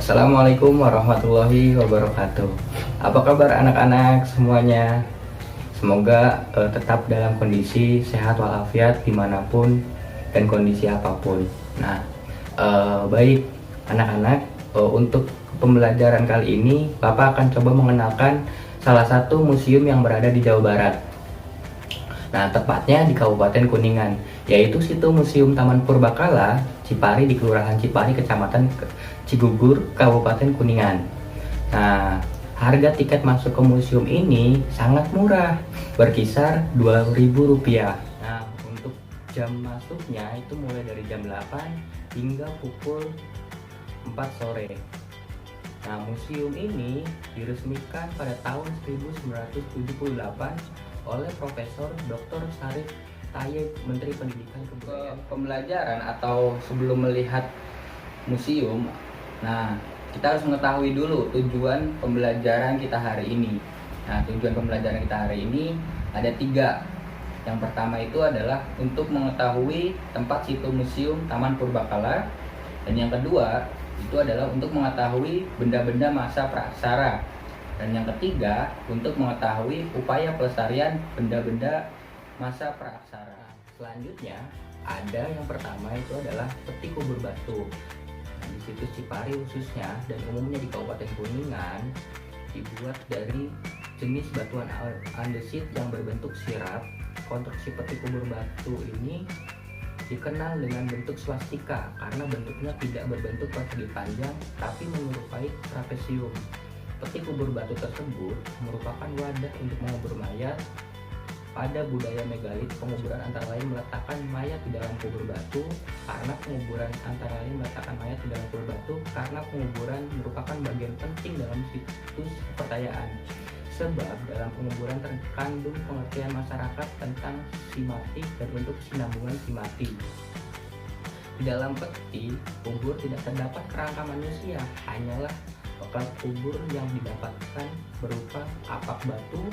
Assalamualaikum warahmatullahi wabarakatuh. Apa kabar anak-anak semuanya? Semoga tetap dalam kondisi sehat walafiat dimanapun dan kondisi apapun. Nah, baik anak-anak, untuk pembelajaran kali ini Bapak akan coba mengenalkan salah satu museum yang berada di Jawa Barat. Nah, tepatnya di Kabupaten Kuningan, yaitu situ Museum Taman Purbakala Cipari di Kelurahan Cipari, Kecamatan Cigugur, Kabupaten Kuningan. Nah, harga tiket masuk ke museum ini sangat murah, berkisar Rp2.000. Nah, untuk jam masuknya itu mulai dari jam 8 hingga pukul 4 sore. Nah, museum ini diresmikan pada tahun 1978 oleh Profesor Dr. Syarif Tayyib, Menteri Pendidikan Kebudayaan. Pembelajaran atau sebelum melihat museum, nah kita harus mengetahui dulu tujuan pembelajaran kita hari ini. Nah, tujuan pembelajaran kita hari ini ada 3. Yang pertama itu adalah untuk mengetahui tempat situ Museum Taman Purbakala, dan yang kedua itu adalah untuk mengetahui benda-benda masa praksara, dan yang ketiga untuk mengetahui upaya pelestarian benda-benda masa praksara. Selanjutnya ada yang pertama itu adalah peti kubur batu. Nah, di situs Cipari khususnya dan umumnya di Kabupaten Kuningan dibuat dari jenis batuan andesit yang berbentuk sirap. Konstruksi peti kubur batu ini dikenal dengan bentuk swastika karena bentuknya tidak berbentuk persegi panjang tapi menyerupai trapesium. Peti kubur batu tersebut merupakan wadah untuk mengubur mayat. Pada budaya megalit, penguburan antara lain meletakkan mayat di dalam kubur batu karena penguburan merupakan bagian penting dalam situs kepercayaan. Sebab dalam penguburan terkandung pengertian masyarakat tentang si mati dan untuk kesinambungan si mati. Di dalam peti kubur tidak terdapat kerangka manusia, hanyalah bekal kubur yang didapatkan berupa apak batu,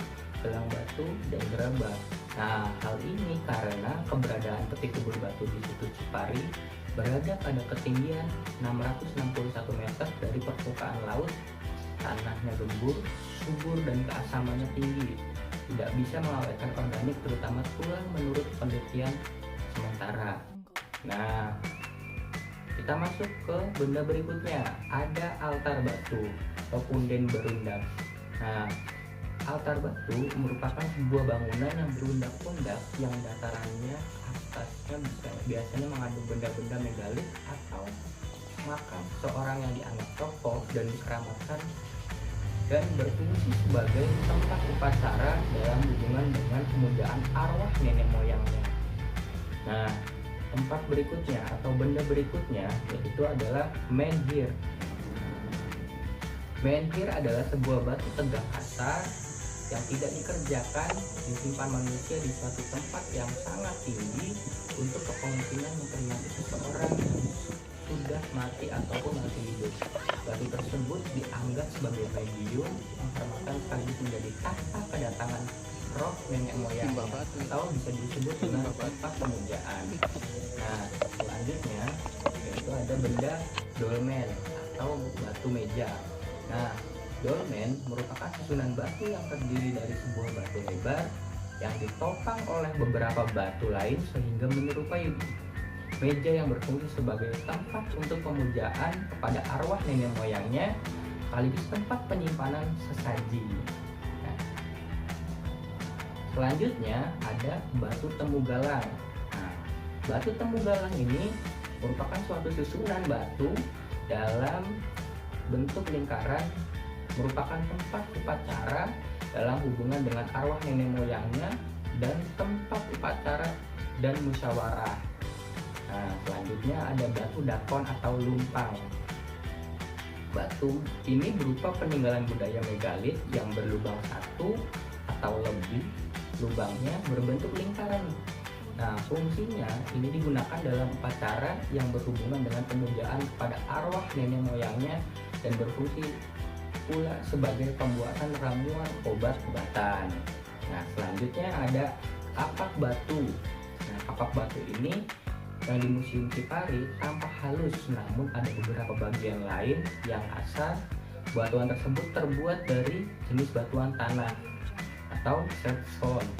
gelang batu, dan gerabah. Nah, hal ini karena keberadaan peti kubur batu di situ Cipari berada pada ketinggian 661 meter dari permukaan laut. Tanahnya gembur, subur, dan keasamannya tinggi, tidak bisa mengawetkan organik, terutama tulang menurut penelitian sementara. Nah, kita masuk ke benda berikutnya. Ada altar batu atau punden berundak. Nah, altar batu merupakan sebuah bangunan yang berundak-undak yang datarannya atasnya biasanya mengandung benda-benda megalit atau makam seorang yang dianggap tokoh dan dikeramatkan, dan berfungsi sebagai tempat upacara dalam hubungan dengan pemujaan arwah nenek moyangnya. Nah, tempat berikutnya atau benda berikutnya yaitu adalah menhir. Menhir adalah sebuah batu tegak kasar yang tidak dikerjakan, disimpan manusia di suatu tempat yang sangat tinggi untuk kepemungkinan memperingati seseorang yang sudah mati ataupun masih hidup. Batu tersebut dianggap sebagai medium mempermakan sekaligus menjadi tanda kedatangan roh nenek moyang atau bisa disebut dengan tempat pemujaan. Nah, selanjutnya yaitu ada benda dolmen atau batu meja. Nah, dolmen merupakan susunan batu yang terdiri dari sebuah batu lebar yang ditopang oleh beberapa batu lain sehingga menyerupai meja yang berfungsi sebagai tempat untuk pemujaan kepada arwah nenek moyangnya sekaligus tempat penyimpanan sesaji. Nah, selanjutnya ada batu temu galang. Nah, batu temu galang ini merupakan suatu susunan batu dalam bentuk lingkaran, merupakan tempat upacara dalam hubungan dengan arwah nenek moyangnya dan tempat upacara dan musyawarah. Nah, selanjutnya ada batu dakon atau lumpang. Batu ini berupa peninggalan budaya megalit yang berlubang satu atau lebih. Lubangnya berbentuk lingkaran. Nah, fungsinya ini digunakan dalam upacara yang berhubungan dengan pemujaan kepada arwah nenek moyangnya dan berfungsi pula sebagai pembuatan ramuan obat-obatan. Nah, selanjutnya ada kapak batu. Nah, kapak batu ini Yang di Museum Cipari tampak halus, namun ada beberapa bagian lain yang kasar. Batuan tersebut terbuat dari jenis batuan tanah atau sandstone,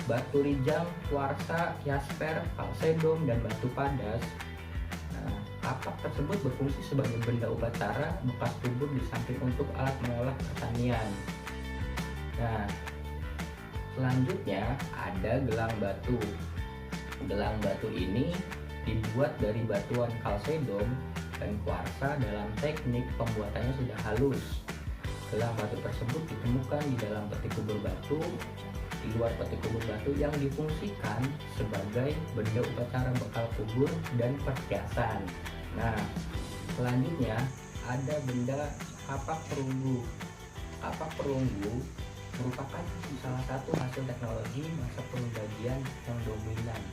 batu rijang, kuarsa, jasper, kalsedom, dan batu padas. Nah, kapak tersebut berfungsi sebagai benda upacara bekas kubur di samping untuk alat mengolah pertanian. Nah, selanjutnya ada gelang batu. Gelang batu ini dibuat dari batuan kalsedom dan kuarsa. Dalam teknik pembuatannya sudah halus. Gelang batu tersebut ditemukan di dalam peti kubur batu, di luar peti kubur batu yang difungsikan sebagai benda upacara bekal kubur dan perhiasan. Nah, selanjutnya ada benda kapak perunggu. Kapak perunggu merupakan salah satu hasil teknologi masa perunggajian yang dominan.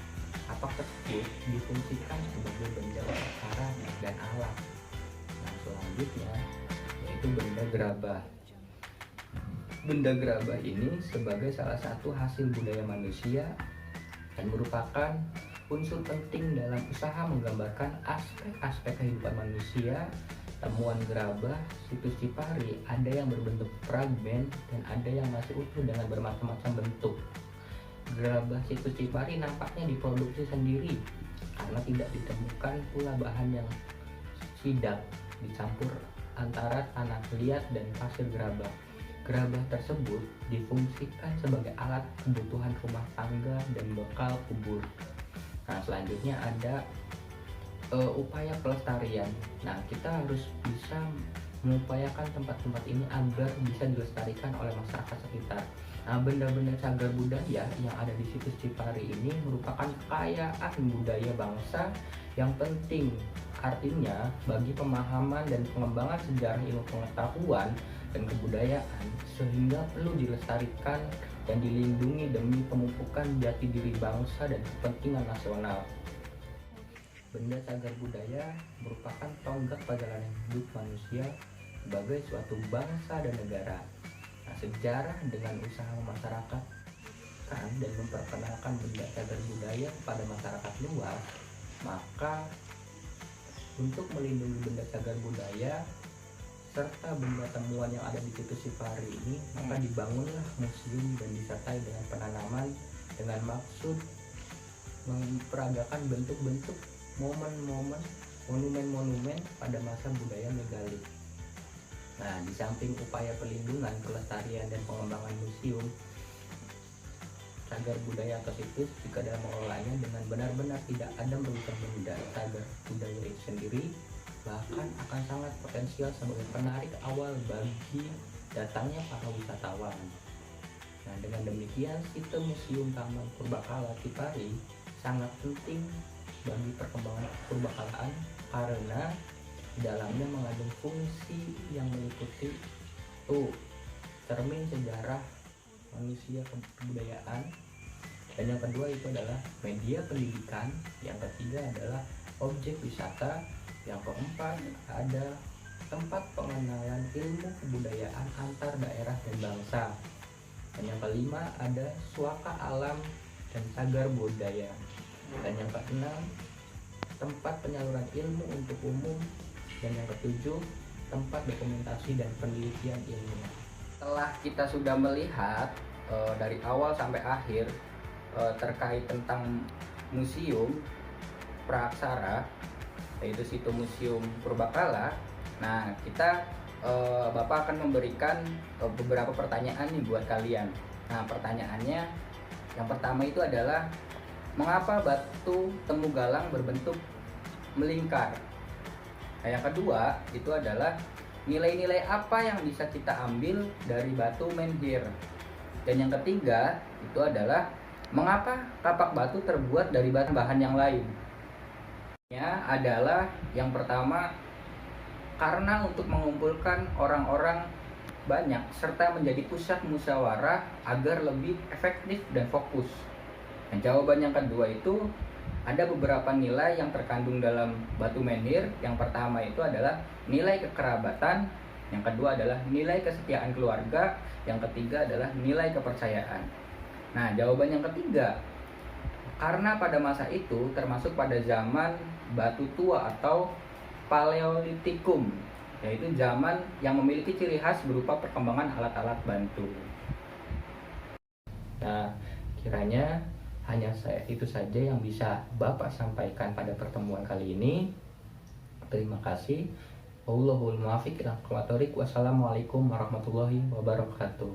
Kapak tersebut difungsikan sebagai benda upacara dan alat. Nah, selanjutnya yaitu benda gerabah. Benda gerabah ini sebagai salah satu hasil budaya manusia dan merupakan unsur penting dalam usaha menggambarkan aspek-aspek kehidupan manusia. Temuan gerabah situs Cipari ada yang berbentuk fragmen dan ada yang masih utuh dengan bermacam-macam bentuk. Gerabah situs Cipari nampaknya diproduksi sendiri karena tidak ditemukan pula bahan yang sidak dicampur antara tanah liat dan pasir gerabah. Gerabah tersebut difungsikan sebagai alat kebutuhan rumah tangga dan bekal kubur. Nah, selanjutnya ada upaya pelestarian. Nah, kita harus bisa mengupayakan tempat-tempat ini agar bisa dilestarikan oleh masyarakat sekitar. Nah, benda-benda cagar budaya yang ada di situs Cipari ini merupakan kekayaan budaya bangsa yang penting. Artinya, bagi pemahaman dan pengembangan sejarah ilmu pengetahuan dan kebudayaan, sehingga perlu dilestarikan dan dilindungi demi pemupukan jati diri bangsa dan kepentingan nasional. Benda cagar budaya merupakan tonggak perjalanan hidup manusia sebagai suatu bangsa dan negara. Nah, sejarah dengan usaha memasyarakatkan dan memperkenalkan benda cagar budaya kepada masyarakat luas, maka untuk melindungi benda cagar budaya serta benda temuan yang ada di situs Cipari ini, maka dibangunlah museum dan disertai dengan penanaman dengan maksud memperagakan bentuk-bentuk momen-momen, monumen-monumen pada masa budaya megalit. Nah, di samping upaya pelindungan, pelestarian, dan pengembangan museum cagar budaya atau situs, jika dalam mengelolanya dengan benar-benar tidak ada merugikan benda cagar budaya itu sendiri, bahkan akan sangat potensial sebagai penarik awal bagi datangnya para wisatawan. Nah, dengan demikian, sistem Museum Taman Purbakala Cipari sangat penting bagi perkembangan purbakalaan karena di dalamnya mengandung fungsi yang meliputi cermin sejarah manusia kebudayaan, dan yang kedua itu adalah media pendidikan, yang ketiga adalah objek wisata, yang keempat ada tempat pengenalan ilmu kebudayaan antar daerah dan bangsa, dan yang kelima ada suaka alam dan cagar budaya, dan yang keenam tempat penyaluran ilmu untuk umum, dan yang ketujuh tempat dokumentasi dan penelitian ilmu. Setelah kita sudah melihat dari awal sampai akhir terkait tentang museum Praaksara, yaitu situs Museum Purbakala. Nah, kita Bapak akan memberikan beberapa pertanyaan nih buat kalian. Nah, pertanyaannya yang pertama itu adalah mengapa batu temu galang berbentuk melingkar? Nah, yang kedua itu adalah nilai-nilai apa yang bisa kita ambil dari batu menhir? Dan yang ketiga itu adalah mengapa kapak batu terbuat dari bahan yang lain? Ya, adalah yang pertama karena untuk mengumpulkan orang-orang banyak serta menjadi pusat musyawarah agar lebih efektif dan fokus. Dan jawaban yang kedua itu ada beberapa nilai yang terkandung dalam batu menhir. Yang pertama itu adalah nilai kekerabatan, yang kedua adalah nilai kesetiaan keluarga, yang ketiga adalah nilai kepercayaan. Nah, jawaban yang ketiga Karena pada masa itu termasuk pada zaman batu tua atau Paleolitikum, yaitu zaman yang memiliki ciri khas berupa perkembangan alat-alat bantu. Nah, kiranya itu saja yang bisa Bapak sampaikan pada pertemuan kali ini. Terima kasih. Wallahul muwaffiq ila aqwamit thoriq. Wassalamualaikum warahmatullahi wabarakatuh.